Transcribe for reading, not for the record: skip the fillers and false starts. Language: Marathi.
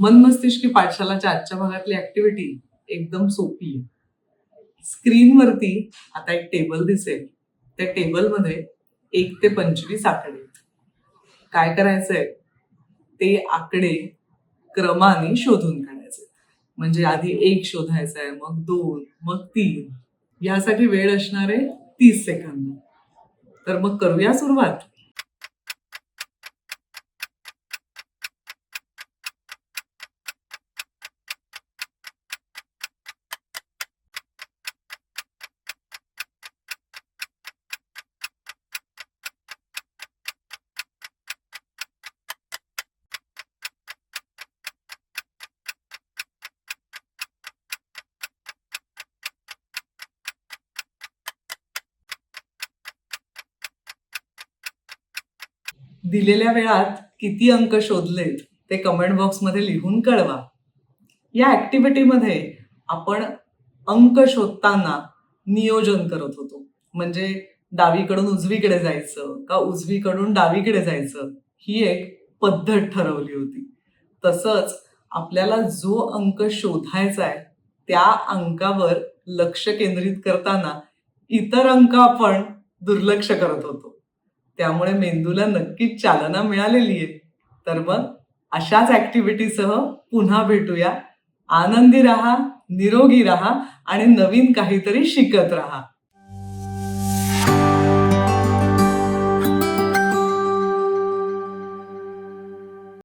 मनमस्तिष्की पाठशालाच्या आजच्या भागातली ऍक्टिव्हिटी एकदम सोपी आहे. स्क्रीनवरती आता एक टेबल दिसेल. त्या टेबलमध्ये 1 ते 25 आकडे आहेत. काय करायचंय, ते आकडे क्रमाने शोधून काढायचे. म्हणजे आधी 1 शोधायचा आहे, मग 2, मग 3. यासाठी वेळ असणारे 30 सेकंद. तर मग करूया सुरुवात. दिलेल्या वेळात किती अंक शोधलेत ते कमेंट बॉक्समध्ये लिहून कळवा. या ऍक्टिव्हिटीमध्ये आपण अंक शोधताना नियोजन करत होतो. म्हणजे डावीकडून उजवीकडे जायचं का उजवीकडून डावीकडे जायचं, ही एक पद्धत ठरवली होती. तसंच आपल्याला जो अंक शोधायचा आहे त्या अंकावर लक्ष केंद्रित करताना इतर अंक आपण दुर्लक्ष करत होतो. त्यामुळे मेंदूला नक्कीच चालना मिळालेली आहे. तर मग अशाच ऍक्टिव्हिटीसह पुन्हा भेटूया. आनंदी राहा, निरोगी राहा आणि नवीन काहीतरी शिकत राहा.